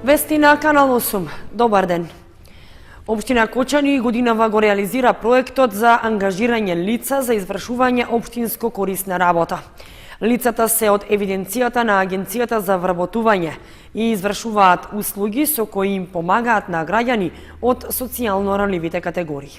Вести на Канал 8. Добар ден. Општина Кочани годинава го реализира проектот за ангажирање лица за извршување општинско корисна работа. Лицата се од евиденцијата на Агенцијата за вработување и извршуваат услуги со кои им помагаат на граѓани од социјално ранливите категории.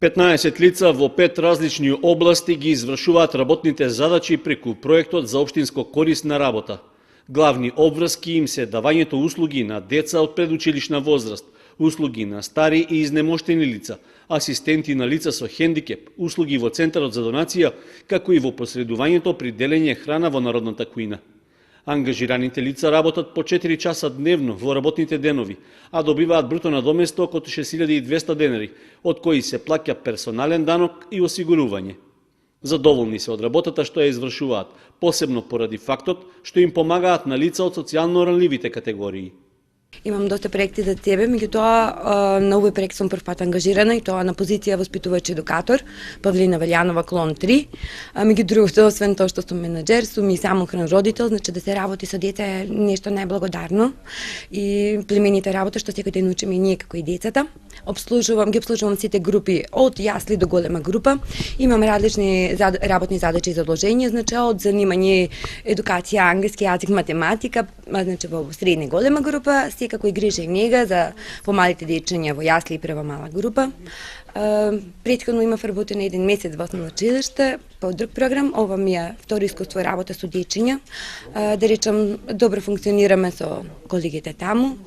15 лица во 5 различни области ги извршуваат работните задачи преку проектот за општинско корисна работа. Главни обврски им се давањето услуги на деца од предучилишна возраст, услуги на стари и изнемоштени лица, асистенти на лица со хендикеп, услуги во Центарот за донација, како и во посредувањето при делење храна во народната кујна. Ангажираните лица работат по 4 часа дневно во работните денови, а добиваат бруто надоместок од 6200 денари, од кои се плаќа персонален данок и осигурување. Задоволни се од работата што ја извршуваат, посебно поради фактот што им помагаат на лица од социјално ранливите категории. Имам доста проекти за тебе, меѓутоа на овој проект сум прв пат ангажирана и тоа на позиција воспитувач едукатор, Павлина Валјанова, клон 3. Меѓу другото, освен тоа што сум менаџер, сум и самохран родител, значи да се работи со деца е нешто најблагодарно и племените работа што секој ден учиме и ние како и децата. Ги обслужувам сите групи од јасли до голема група. Имам различни работни задачи и задолженија, значи од занимање едукација, англиски јазик, математика, значи во средна голема група, секако и грижа и нега за помалите дечиња во јасли и прва мала група. Претходно имав работено 1 месец во основно училиште по друг програм. Ова ми е второ искуство работа со дечиња. Да речам, добро функционираме со колегите таму.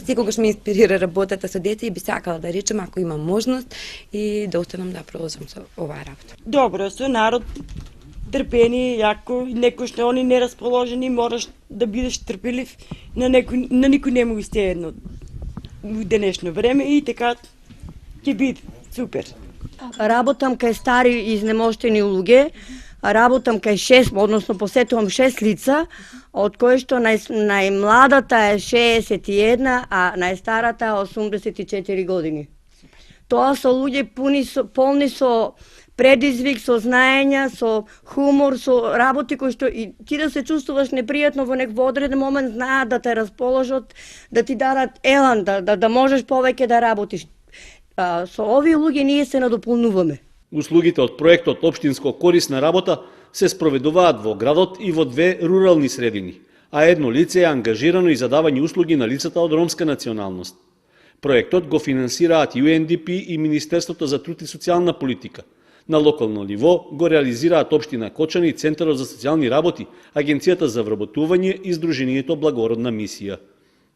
Секогаш ме инспирира работата со деца и би сакала да речем ако имам можност и да останам да продолжам со оваа работа. Добро, со народ трпени, јако, некој што они нерасположени, мораш да бидеш трпелив, на никој не му сте едно в денешно време и така ќе биде супер. Работам кај стари и изнемоштени луѓе, работам кај 6, односно посетувам 6 лица, од кои што најмладата е 61, а најстарата 84 години. Тоа се луѓе полни со предизвик, со знаења, со хумор, со работи кои што и ти да се чувствуваш непријатно во некој одреден момент знаат да те расположат, да ти дадат елан, да можеш повеќе да работиш. Со овие луѓе ние се надополнуваме. Услугите од проектот Општинско корисна работа се спроведуваат во градот и во 2 рурални средини, а едно лице е ангажирано и за давање услуги на лицата од ромска националност. Проектот го финансираат UNDP и Министерството за труд и социјална политика. На локално ниво го реализираат Општина Кочани, Центарот за социјални работи, Агенцијата за вработување и Сдруженијето Благородна мисија.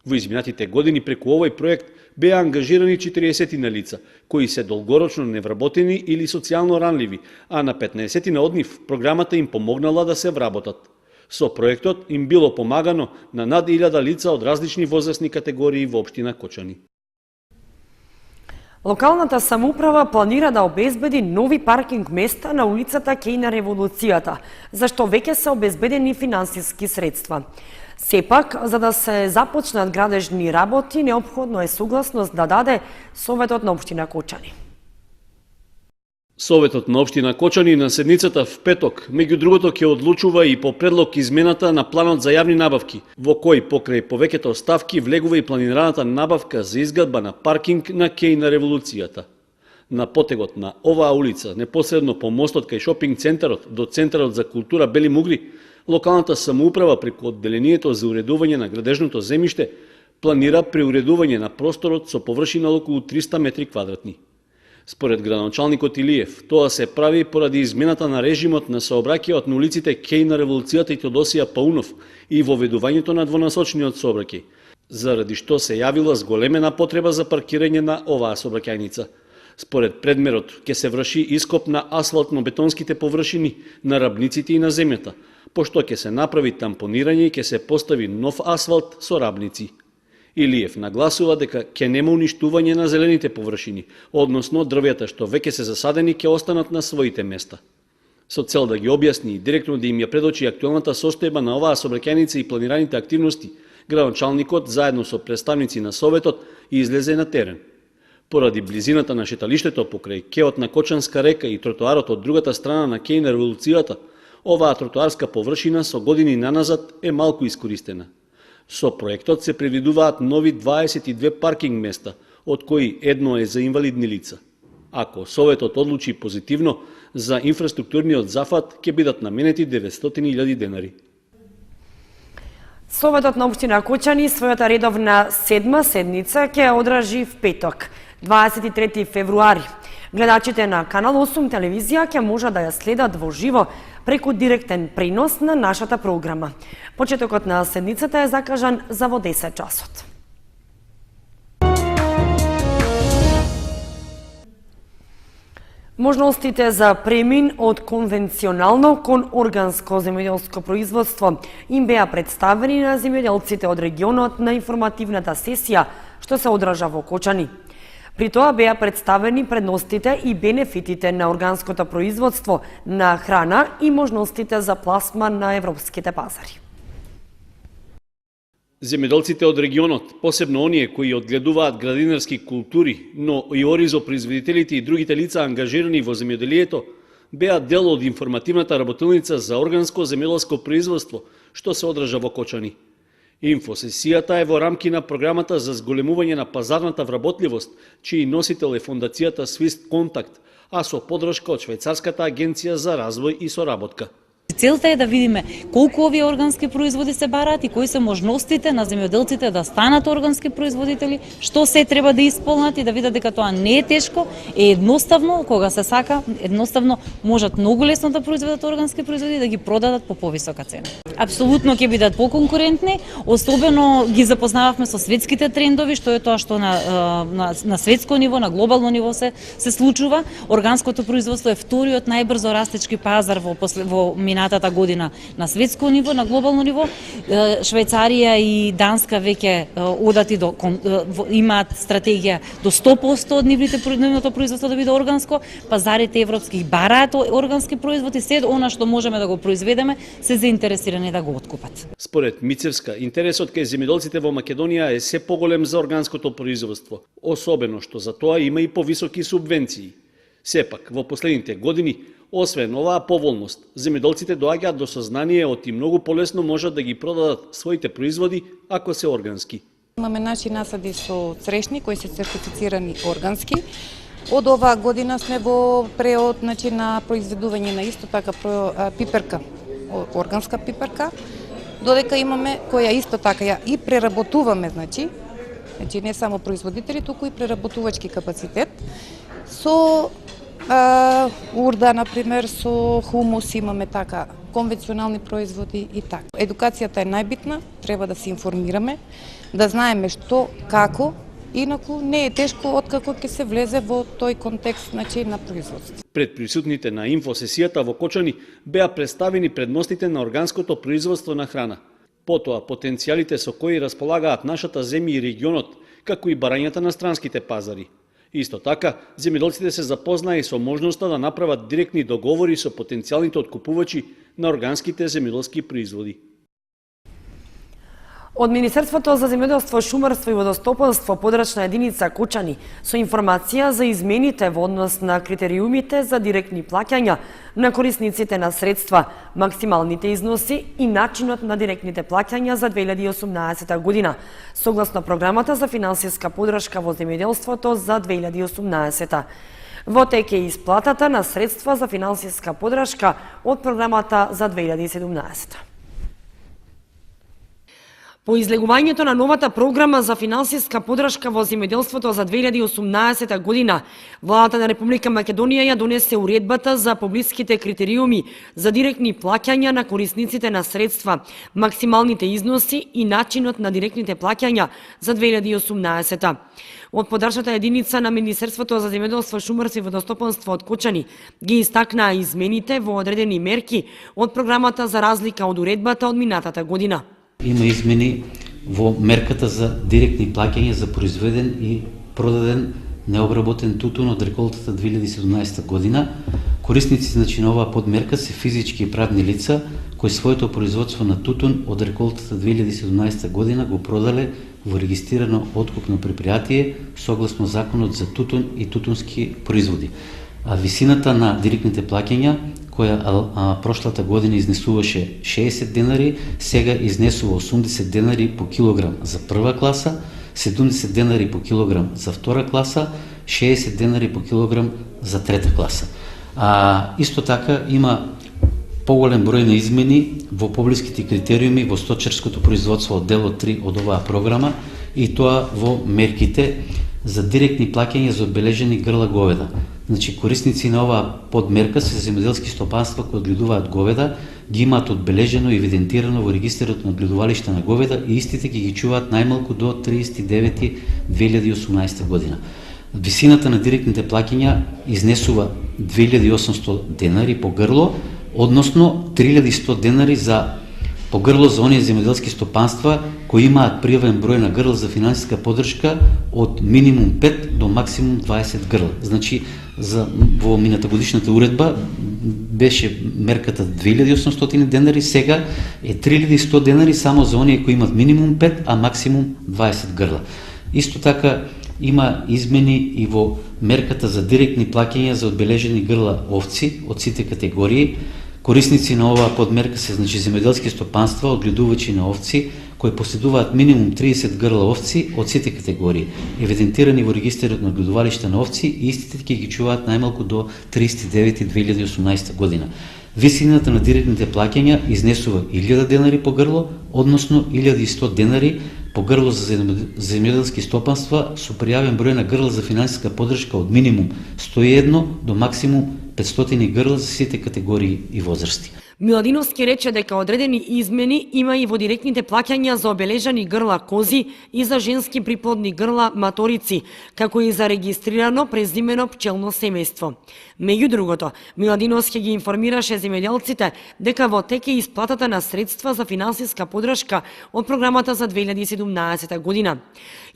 Во изминатите години преку овој проект беа ангажирани 40 на лица, кои се долгорочно невработени или социјално ранливи, а на 15 од нив програмата им помогнала да се вработат. Со проектот им било помагано на над 1000 лица од различни возрастни категории во Општина Кочани. Локалната самоуправа планира да обезбеди нови паркинг места на улицата Кеј на Револуцијата, за што веќе се обезбедени финансиски средства. Сепак, за да се започнат градежни работи, неопходно е согласност да даде Советот на Општина Кочани. Советот на Општина Кочани на седницата в петок, меѓу другото, ќе одлучува и по предлог измената на планот за јавни набавки, во кој покрај повеќето ставки влегува и планираната набавка за изградба на паркинг на Кеј на Револуцијата. На потегот на оваа улица, непосредно по мостот кај шопинг центарот до Центарот за култура Бели Мугли, локалната самоуправа преку одделението за уредување на градежното земјиште планира преуредување на просторот со површина околу 300 метри квадратни. Според градоначалникот Илиев, тоа се прави поради измената на режимот на сообраќајот на улиците Кеј на Револуцијата и Тодосија Паунов и воведувањето на двонасочниот сообраќај, заради што се јавила зголемена потреба за паркирање на оваа сообраќајница. Според предмерот, ќе се врши ископ на асфалтно-бетонските површини, на рабниците и на земјата, пошто ќе се направи тампонирање и ќе се постави нов асфалт со рабници. Илиев нагласува дека ќе нема уништување на зелените површини, односно дрвјата што веќе се засадени ќе останат на своите места. Со цел да ги објасни и директно да им ја предочи актуелната состојба на оваа сообраќајница и планираните активности, градоначалникот заедно со представници на Советот излезе на терен. Поради близината на шеталиштето покрај кеот на Кочанска река и тротоарот од другата страна на Кеј на Револуцијата, оваа тротоарска површина со години наназад е малку искористена. Со проектот се предвидуваат нови 22 паркинг места, од кои едно е за инвалидни лица. Ако Советот одлучи позитивно, за инфраструктурниот зафат ќе бидат наменети 900.000 денари. Советот на општина Кочани својата редовна 7-ма седница ќе одржи в петок, 23 февруари. Гледачите на Канал 8 телевизија ќе можат да ја следат во живо преку директен пренос на нашата програма. Почетокот на седницата е закажан за во 10 часот. Можностите за премин од конвенционално кон органско земјоделско производство им беа представени на земјоделците од регионот на информативната сесија што се одржа во Кочани. При тоа беа представени предностите и бенефитите на органското производство на храна и можностите за пласма на европските пазари. Земјоделците од регионот, посебно оние кои одгледуваат градинарски култури, но и оризопроизводителите и другите лица ангажирани во земјоделието, беа дел од информативната работилница за органско земјоделско производство, што се одржа во Кочани. Инфосесијата е во рамки на програмата за зголемување на пазарната вработливост, чиј носител е фондацијата Свист Контакт, а со подршка од Швајцарската агенција за развој и соработка. Целта е да видиме колку овие органски производи се бараат и кои се можностите на земјоделците да станат органски производители, што се треба да исполнат и да видат дека тоа не е тешко, е едноставно, кога се сака, едноставно можат многу лесно да произведат органски производи и да ги продадат по повисока цена. Апсолутно ќе бидат поконкурентни, особено ги запознававме со светските трендови, што е тоа што на светско ниво, на глобално ниво се случува. Органското производство е вториот најбрзо растечки пазар во минатата година на светско ниво, на глобално ниво. Швајцарија и Данска веќе одат и имаат стратегија до 100% од нивното производство да биде органско, пазарите европски бараат органски производи, се она што можеме да го произведеме, се заинтересирани да го откупат. Според Мицевска, интересот кај земјоделците во Македонија е се поголем за органското производство, особено што за тоа има и повисоки субвенции. Сепак, во последните години, освен оваа поволност, земјоделците доаѓаат до сознание од и многу полесно можат да ги продадат своите производи ако се органски. Имаме наши насади со црешни кои се сертифицирани органски. Од оваа година сме во преод на произведување на исто така пиперка, органска пиперка, додека имаме која исто така ја и преработуваме, значи не само производители, туку и преработувачки капацитет. Со урда, например, со хумус имаме така конвенционални производи и така. Едукацијата е најбитна, треба да се информираме, да знаеме што, како, инаку не е тешко откако ќе се влезе во тој контекст на производство. Пред присутните на инфосесијата во Кочани беа представени предностите на органското производство на храна. Потоа потенцијалите со кои располагаат нашата земја и регионот, како и барањата на странските пазари. Исто така, земјоделците се запознаа и со можноста да направат директни договори со потенцијалните откупувачи на органските земјоделски производи. Од Министерството за земјоделство, шумарство и водостопанство подрачна единица Кочани со информација за измените во однос на критериумите за директни плаќања на корисниците на средства, максималните износи и начинот на директните плаќања за 2018 година, согласно програмата за финансиска подршка во земјоделството за 2018. Во тек е исплатата на средства за финансиска подршка од програмата за 2017. По излегувањето на новата програма за финансиска подршка во земјоделството за 2018 година, владата на Република Македонија ја донесе уредбата за поблиските критериуми за директни плаќања на корисниците на средства, максималните износи и начинот на директните плаќања за 2018. Од подрачната единица на Министерството за земјоделство, шумарство и водостопанство од Кочани ги истакнаа измените во одредени мерки од програмата за разлика од уредбата од минатата година. Има измени во мерката за директни плаќања за произведен и продаден необработен тутун од реколтата 2017 година. Корисници на оваа подмерка се физички и правни лица кои своето производство на тутун од реколтата 2017 година го продале во регистрирано откупно предпријатие согласно Законот за тутун и тутунски производи. А висината на директните плаќања која прошлата година изнесуваше 60 денари, сега изнесува 80 денари по килограм за прва класа, 70 денари по килограм за втора класа, 60 денари по килограм за трета класа. Исто така има поголем број на измени во поблиските критериуми во сточарското производство од делот 3 од оваа програма, и тоа во мерките за директни плаќања за одбележени грла говеда. Значи, корисници на оваа подмерка се земјоделски стопанства кои одгледуваат говеда, ги имаат одбележено и евидентирано во регистарот на одгледувалишта на говеда и истите ги чуваат најмалку до 39.2018 година. Висината на директните плаќања изнесува 2800 денари по грло, односно 3100 денари по грло за оние земјоделски стопанства кои имаат пријавен број на грла за финансиска поддршка од минимум 5 до максимум 20 грла. Значи, во мината годишната уредба беше мерката 2800 денари, сега е 3100 денари само за оние кои имат минимум 5, а максимум 20 грла. Исто така има измени и во мерката за директни плаќања за одбележени грла овци од сите категории. Корисници на оваа подмерка се земјоделски стопанства, одгледувачи на овци, кои поседуваат минимум 30 грла овци од сите категории, евидентирани во регистарот на одгледувалишта на овци, и истите ќе ги чуваат најмалку до 39.2018 година. Висината на директните плаќања изнесува 1000 денари по грло, односно 1100 денари по грло за земјоделски стопанства со пријавен број на грла за финансиска поддршка од минимум 101 до максимум 500 грла за сите категории и возрасти. Миладиновски рече дека одредени измени има и во директните плаќања за обележани грла кози и за женски приплодни грла маторици, како и за регистрирано презимено пчелно семејство. Меѓу другото, Миладиновски ги информираше земјоделците дека во тек е исплатата на средства за финансиска поддршка од програмата за 2017 година.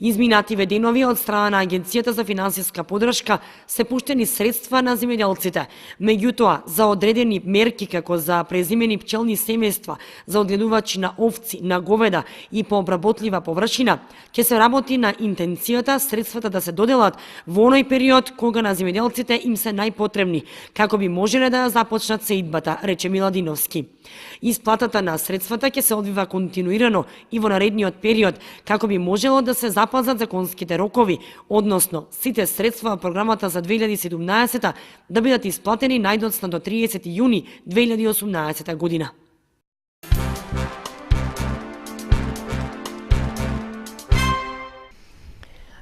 Изминативе денови од страна на Агенцијата за финансиска поддршка се пуштени средства на земјоделците. Меѓутоа, за одредени мерки како за презимени пчелни семејства, за одгледувачи на овци, на говеда и по обработлива површина, ќе се работи на интенцијата средствата да се доделат во оној период кога на земјоделците им се најпотребни, како би можеле да ја започнат сеидбата, рече Миладиновски. Исплатата на средствата ќе се одвива континуирано и во наредниот период, како би можело да се запазат законските рокови, односно сите средства во програмата за 2017 да бидат исплатени најдоцна до 30 јуни 2018 година.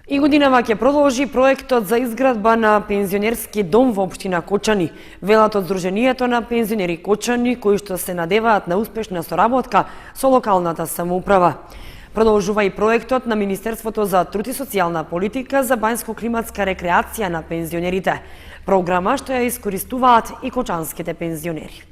И годинава ќе продолжи проектот за изградба на пензионерски дом во општина Кочани. Велат од Сдруженијето на пензионери Кочани, кои што се надеваат на успешна соработка со локалната самоуправа. Продолжува и проектот на Министерството за труд и социјална политика за бањско-климатска рекреација на пензионерите. Програма што ја искористуваат и кочанските пензионери.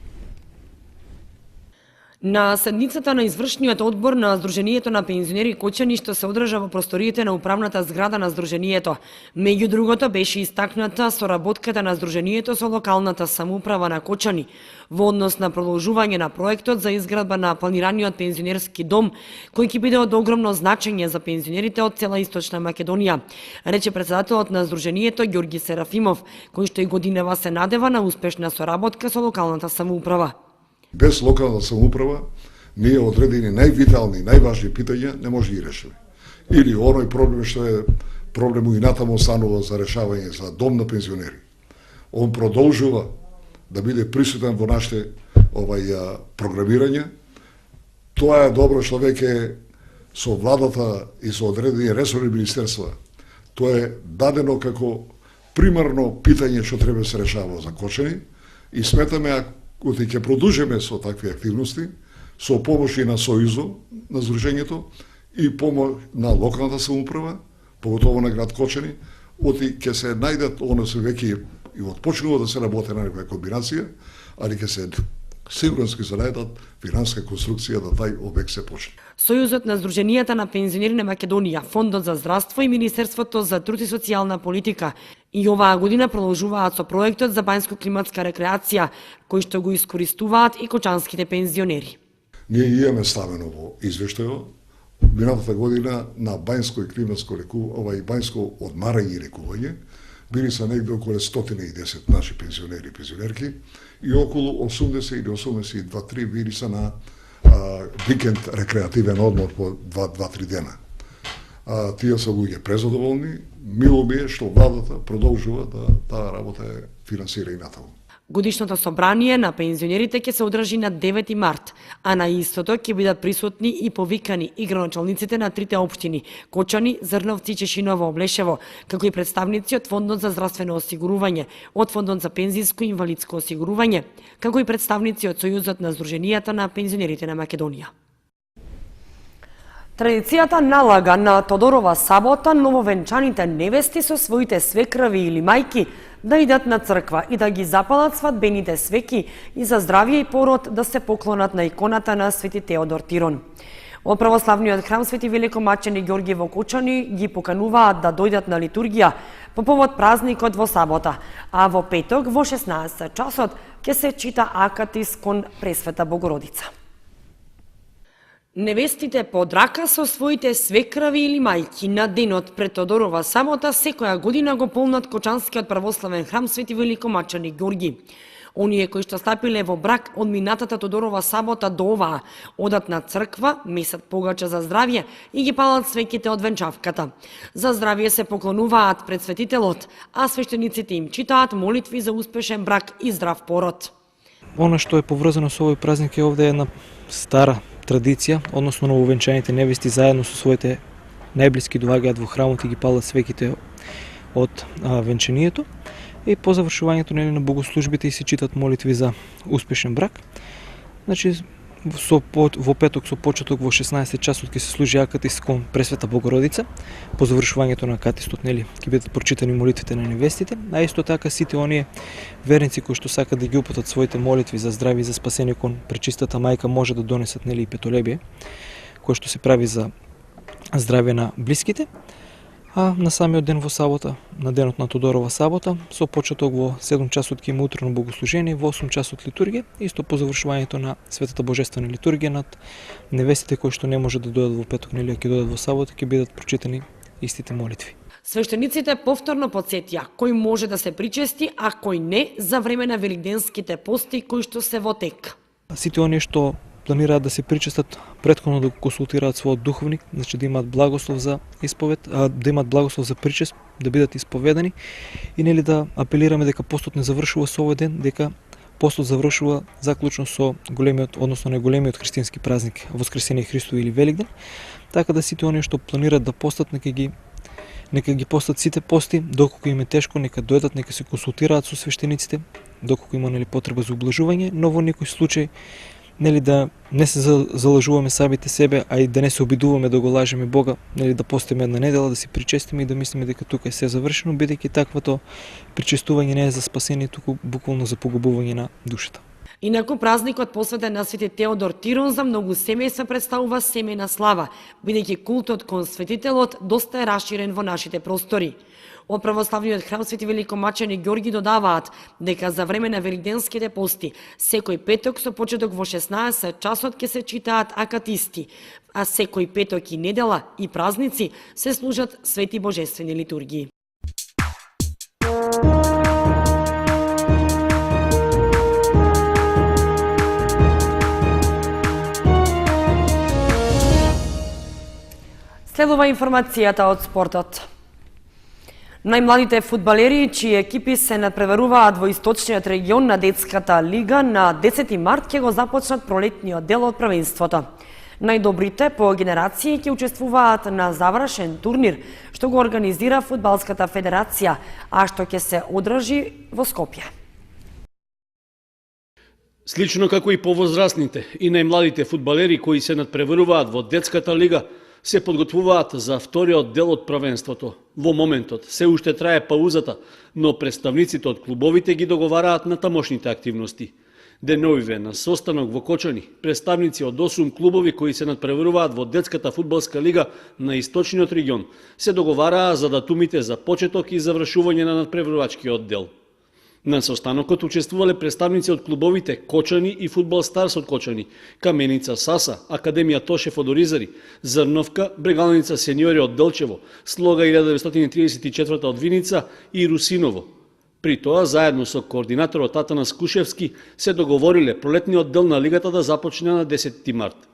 На седницата на извршниот одбор на Сдруженијето на пензионери Кочани што се одржа во просториите на управната зграда на Сдруженијето. Меѓу другото беше истакната соработката на Сдруженијето со локалната самоуправа на Кочани во однос на продолжување на проектот за изградба на планираниот пензионерски дом, кој ќе биде од огромно значење за пензионерите од цела Источна Македонија, рече председателот на Сдруженијето Ѓорги Серафимов, кој што и годинава се надева на успешна соработка со локалната самоуправа. Без локална самоуправа, ние одредени највитални, најважни питања не може да ги решиме. Или оној проблем што е проблему и натаму останува за решавање за дом на пензионери. Он продолжува да биде присутен во нашите програмирање. Тоа е добро што веќе со владата и со одредени ресорни министерства. Тоа е дадено како примарно питање што треба да се решава за Кочани и сметаме ако ќе продолжиме со такви активности, со помош и на Сојузо, на Сдружењето, и помош на локалната самоуправа, поготово на град Кочани, ќе се најдат, оно се веќе и отпочнува да се работи на некоја комбинација, али ќе се сигурно ќе се најдат финанска конструкција да тај обект се почне. Сојузот на Сдруженијата на пензионери на Македонија, Фондот за здравство и Министерството за труд и социјална политика и оваа година продолжуваат со проектот за бањско-климатска рекреација, кој што го искористуваат и кочанските пензионери. Ние имаме ставено во извештајот минатата година на бањско и климатско бањско одмарање и лекување Били се негде околу 110 наши пензионери и пензионерки и околу 80 или 82-3 били се на викенд рекреативен одмор по 2-3 дена. Тие се луѓе презадоволни, мило ми е што владата продолжува да таа работа е финансира и натаму. Годишното собрание на пензионерите ќе се одржи на 9 март, а на истото ќе бидат присутни и повикани и градоначалниците на трите општини Кочани, Зрновци, Чешиново, Облешево, како и представници од Фондот за здравствено осигурување, од Фондот за пензиско и инвалидско осигурување, како и представници од Сојузот на Сдруженијата на пензионерите на Македонија. Традицијата налага на Тодорова сабота нововенчаните невести со своите свекрави или мајки да идат на црква и да ги запалат свадбените свеки и за здравје и пород да се поклонат на иконата на Свети Теодор Тирон. Од православниот храм Свети Великомачени Ѓорги во Кочани ги покануваат да дојдат на литургија по повод празникот во сабота, а во петок во 16 часот ќе се чита акатис кон Пресвета Богородица. Невестите под рака со своите свекрави или мајки на денот пред Тодорова сабота секоја година го полнат Кочанскиот православен храм Свети Великомачени Ѓорги. Оние кои што стапиле во брак од минатата Тодорова сабота до оваа, одат на црква, месат погача за здравје и ги палат свеките од венчавката. За здравје се поклонуваат пред светителот, а свештениците им читаат молитви за успешен брак и здрав пород. Она што е поврзано со овој празник е овде една стара традиција, односно нововенчаните невести заедно со своите најблиски доаѓаат во храмот и ги палат свеките од венчанието. И по завршувањето на богослужбите и се читат молитви за успешен брак. Значи, во петок со почеток во 16 часот ќе се служи акатис кон Пресвета Богородица. По завршувањето на акатистот, нели, ќе бидат прочитани молитвите на невестите, а исто така сите оние верници кои што сакат да ги упатат своите молитви за здравје и за спасение кон Пречистата мајка може да донесат, нели, и петолебие, кое што се прави за здравје на блиските. А на самиот ден во сабота, на денот на Тодорова сабота, со почеток во 7 часот ќе има утрено богослужение, во 8 часот литургија, исто по завршувањето на Светата Божествена литургија над невестите кои што не може да дојдат во петок, нели, ќе дојдат во сабота, ќе бидат прочитани истите молитви. Свештениците повторно потсетија кој може да се причести, а кој не за време на великденските пости кои што се во тек. Сите оние што планираат да се причестат, претходно да консултираат својот духовник, значи да имаат благослов за исповед, да имаат благослов за причест, да бидат исповедани и нели да апелираме дека постот не завршува со овој ден, дека постот завршува заклучно со големиот, односно најголемиот христијански празник, Воскресение Христово или Великден, така да сите оние што планираат да постат, нека ги постат сите пости, доколку им е тешко, нека дојдат, нека се консултираат со свештениците, доколку има, нели, потреба за ублажување, но во некој случај, нели, да не се залажуваме самите себе, а и да не се обидуваме да го лажеме Бога, нели, да постиме една недела, да се причестиме и да мислиме дека тука е се завршено, бидејќи таквото причестување не е за спасение, туку буквално за погубување на душата. Инаку празникот посветен на Свети Теодор Тирон за многу семејства представува семејна слава, бидејќи култот кон светителот доста е раширен во нашите простори. Од православниот храм Свети Великомачени Ѓорги додаваат дека за време на великденските пости секој петок со почеток во 16 часот ќе се читаат акатисти, а секој петок и недела и празници се служат свети божествени литургии. Следува информацијата од спортот. Најмладите фудбалери, чии екипи се надпреваруваат во источниот регион на детската лига, на 10 март ќе го започнат пролетниот дел од првенството. Најдобрите по генерации ќе учествуваат на завршен турнир, што го организира Фудбалската федерација, а што ќе се одржи во Скопје. Слично како и повозрастните и најмладите фудбалери кои се надпреваруваат во детската лига, се подготвуваат за вториот дел од првенството. Во моментот се уште трае паузата, но представниците од клубовите ги договараат на тамошните активности. Деновиве на состанок во Кочани, представници од 8 клубови кои се надпреваруваат во детската фудбалска лига на источниот регион, се договараа за датумите за почеток и завршување на надпреварувачкиот дел. На состанокот учествувале представници од клубовите Кочани и Фудбал Старс од Кочани, Каменица Саса, Академија Тошев од Оризари, Зрновка, Брегалница Сениори од Делчево, Слога 1934 од Виница и Русиново. При тоа, заедно со координаторот Атанас Кушевски, се договориле пролетниот дел на лигата да започне на 10 март.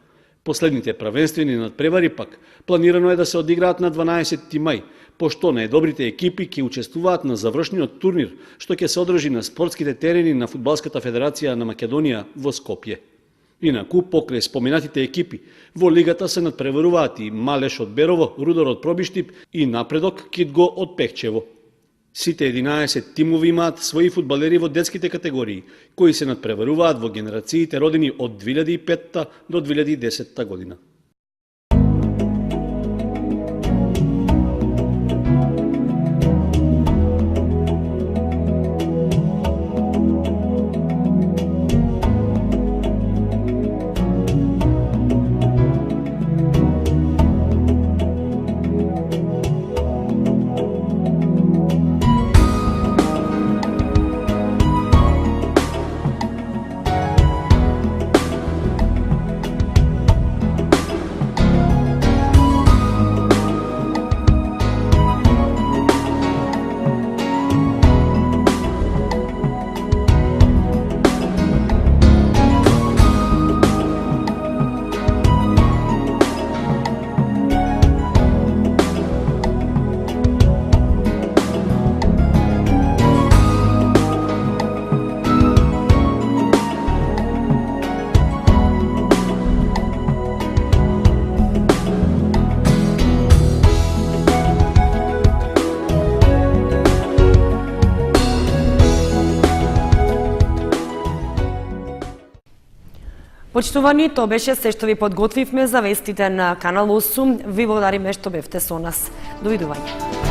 Последните правенствени надпревари пак планирано е да се одиграат на 12 мај, пошто најдобрите екипи ќе учествуваат на завршниот турнир, што ќе се одржи на спортските терени на Фудбалската федерација на Македонија во Скопје. Инаку, покрај споменатите екипи, во лигата се надпреваруваат и Малеш од Берово, Рудор од Пробиштип и Напредок Кидго од Пехчево. Сите 11 тимови имаат своји фудбалери во детските категории, кои се надпреваруваат во генерациите родени од 2005 до 2010 година. Почитувани, тоа беше се што ви подготвивме за вестите на Канал 8. Ви благодариме што бевте со нас. Довидување.